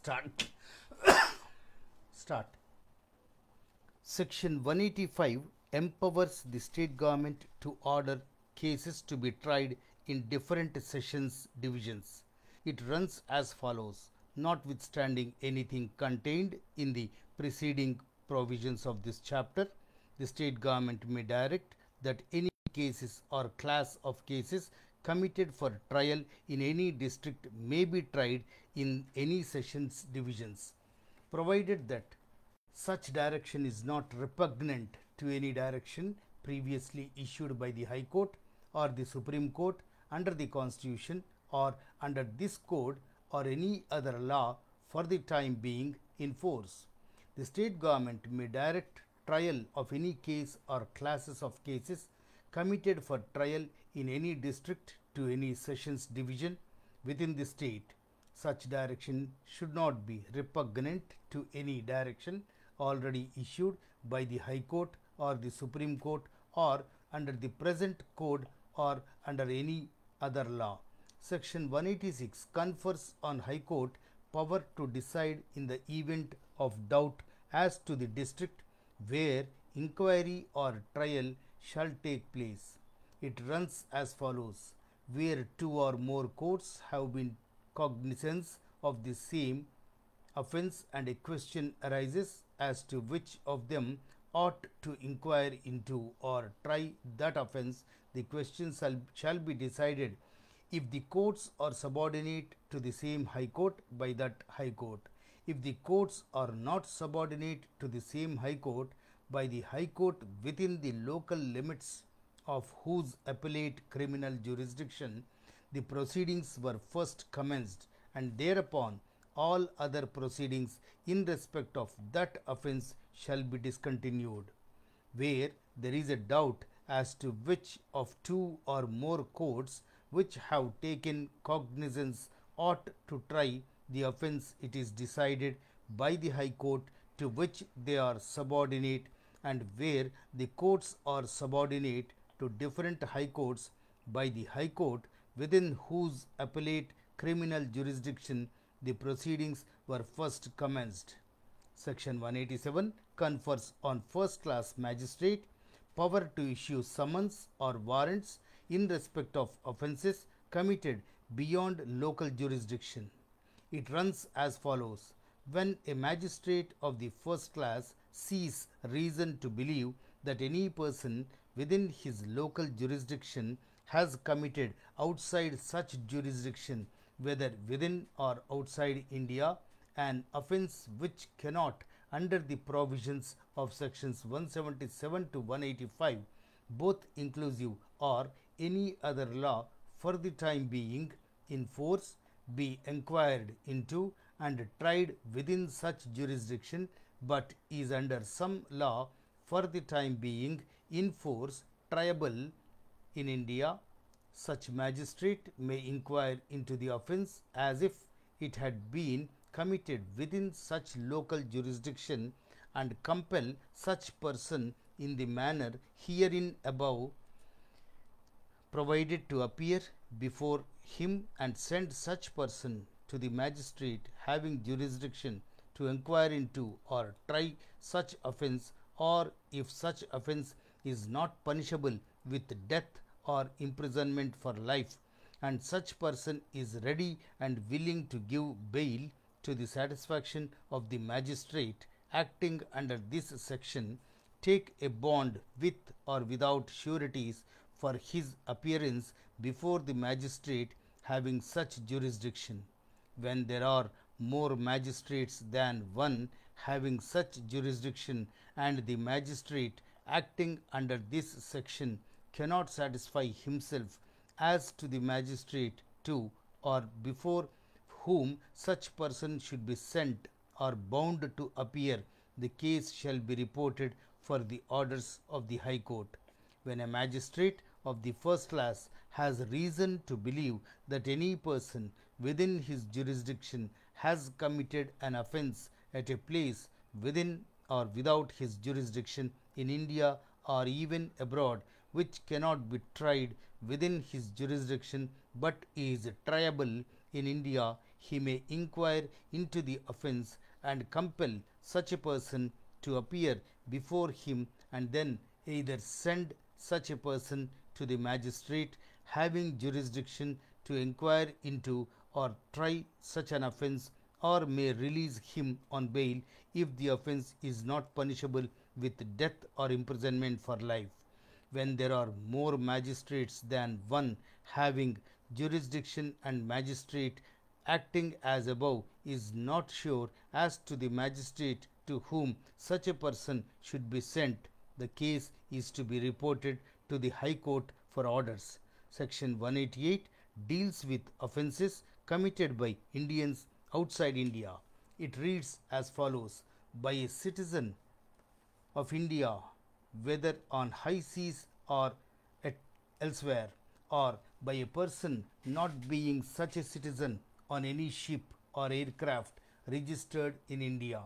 Start. Start. Section 185 empowers the state government to order cases to be tried in different sessions divisions. It runs as follows. Notwithstanding anything contained in the preceding provisions of this chapter, the state government may direct that any cases or class of cases committed for trial in any district may be tried in any sessions divisions, provided that such direction is not repugnant to any direction previously issued by the High Court or the Supreme Court under the Constitution or under this code or any other law for the time being in force. The state government may direct trial of any case or classes of cases committed for trial in any district to any sessions division within the state. Such direction should not be repugnant to any direction already issued by the High Court or the Supreme Court or under the present code or under any other law. Section 186 confers on High Court power to decide in the event of doubt as to the district where inquiry or trial shall take place. It runs as follows. Where two or more courts have been cognizant of the same offence and a question arises as to which of them ought to inquire into or try that offence, the question shall be decided if the courts are subordinate to the same High Court by that High Court. If the courts are not subordinate to the same High Court by the High Court within the local limits of whose appellate criminal jurisdiction the proceedings were first commenced, and thereupon all other proceedings in respect of that offence shall be discontinued. Where there is a doubt as to which of two or more courts which have taken cognizance ought to try the offence, it is decided by the High Court to which they are subordinate, and where the courts are subordinate to different High Courts by the High Court within whose appellate criminal jurisdiction the proceedings were first commenced. Section 187 confers on first-class magistrate power to issue summons or warrants in respect of offences committed beyond local jurisdiction. It runs as follows. When a magistrate of the first class sees reason to believe that any person within his local jurisdiction has committed outside such jurisdiction, whether within or outside India, an offence which cannot, under the provisions of sections 177 to 185, both inclusive or any other law for the time being in force, be inquired into and tried within such jurisdiction, but is under some law for the time being in force triable in India, such magistrate may inquire into the offence as if it had been committed within such local jurisdiction and compel such person in the manner herein above provided to appear before him and send such person to the magistrate having jurisdiction to inquire into or try such offence, or if such offence is not punishable with death or imprisonment for life, and such person is ready and willing to give bail to the satisfaction of the magistrate acting under this section, take a bond with or without sureties for his appearance before the magistrate having such jurisdiction. When there are more magistrates than one having such jurisdiction, and the magistrate acting under this section cannot satisfy himself as to the magistrate to or before whom such person should be sent or bound to appear, the case shall be reported for the orders of the High Court. When a magistrate of the first class has reason to believe that any person within his jurisdiction has committed an offence at a place within or without his jurisdiction in India or even abroad, which cannot be tried within his jurisdiction but is triable in India, he may inquire into the offence and compel such a person to appear before him, and then either send such a person to the magistrate having jurisdiction to inquire into or try such an offence, or may release him on bail if the offence is not punishable with death or imprisonment for life. When there are more magistrates than one having jurisdiction, and magistrate acting as above is not sure as to the magistrate to whom such a person should be sent, the case is to be reported to the High Court for orders. Section 188 deals with offences committed by Indians outside India. It reads as follows: by a citizen of India, whether on high seas or elsewhere, or by a person not being such a citizen on any ship or aircraft registered in India.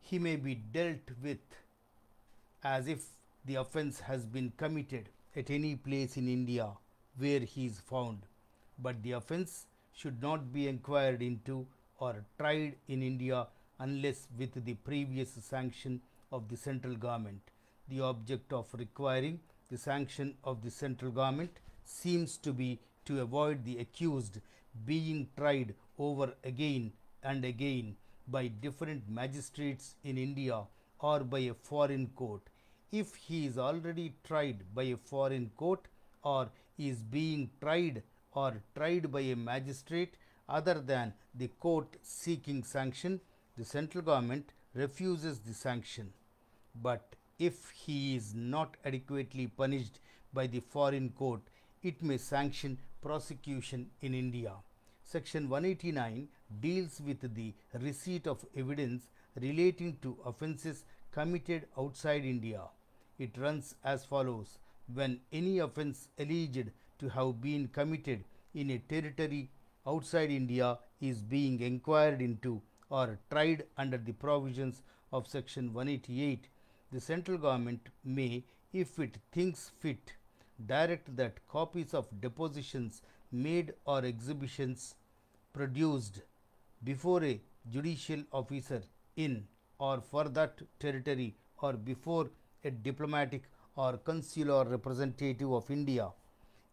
He may be dealt with as if the offence has been committed at any place in India where he is found, but the offence should not be inquired into or tried in India unless with the previous sanction of the central government. The object of requiring the sanction of the central government seems to be to avoid the accused being tried over again and again by different magistrates in India or by a foreign court. If he is already tried by a foreign court, or is being tried or tried by a magistrate other than the court seeking sanction, the central government refuses the sanction. But if he is not adequately punished by the foreign court, it may sanction prosecution in India. Section 189 deals with the receipt of evidence relating to offences committed outside India. It runs as follows: when any offence alleged to have been committed in a territory outside India is being inquired into or tried under the provisions of Section 188, the central government may, if it thinks fit, direct that copies of depositions made or exhibitions produced before a judicial officer in or for that territory, or before a diplomatic or consular representative of India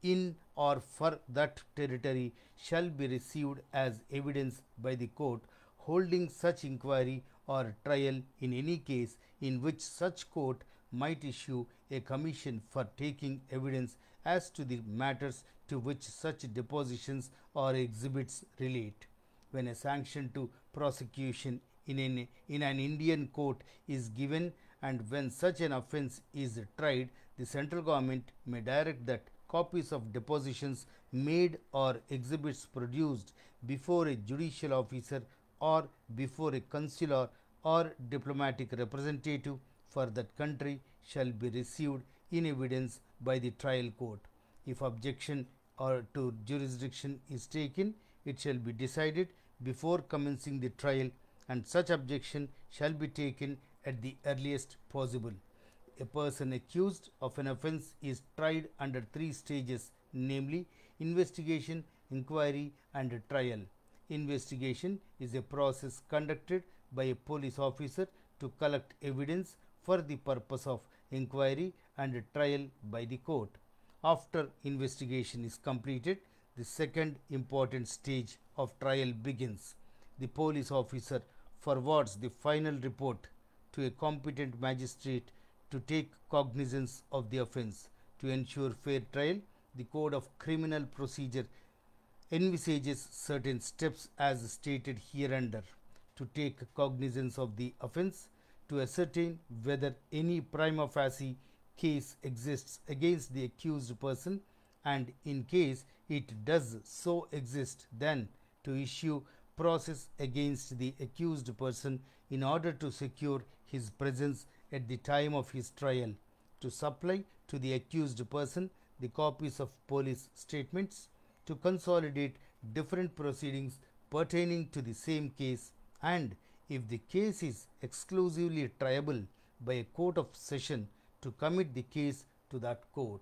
in or for that territory, shall be received as evidence by the court holding such inquiry or trial in any case in which such court might issue a commission for taking evidence as to the matters to which such depositions or exhibits relate. When a sanction to prosecution in an Indian court is given, and when such an offence is tried, the central government may direct that copies of depositions made or exhibits produced before a judicial officer or before a consular or diplomatic representative for that country shall be received in evidence by the trial court. If objection or to jurisdiction is taken, it shall be decided before commencing the trial, and such objection shall be taken at the earliest possible. A person accused of an offence is tried under three stages, namely investigation, inquiry, and trial. Investigation is a process conducted by a police officer to collect evidence for the purpose of inquiry, and trial by the court. After investigation is completed, the second important stage of trial begins. The police officer forwards the final report to a competent magistrate to take cognizance of the offence. To ensure fair trial, the Code of Criminal Procedure envisages certain steps as stated hereunder: to take cognizance of the offence, to ascertain whether any prima facie case exists against the accused person, and in case it does so exist, then to issue process against the accused person in order to secure his presence at the time of his trial, to supply to the accused person the copies of police statements, to consolidate different proceedings pertaining to the same case, and if the case is exclusively triable by a court of session, to commit the case to that court.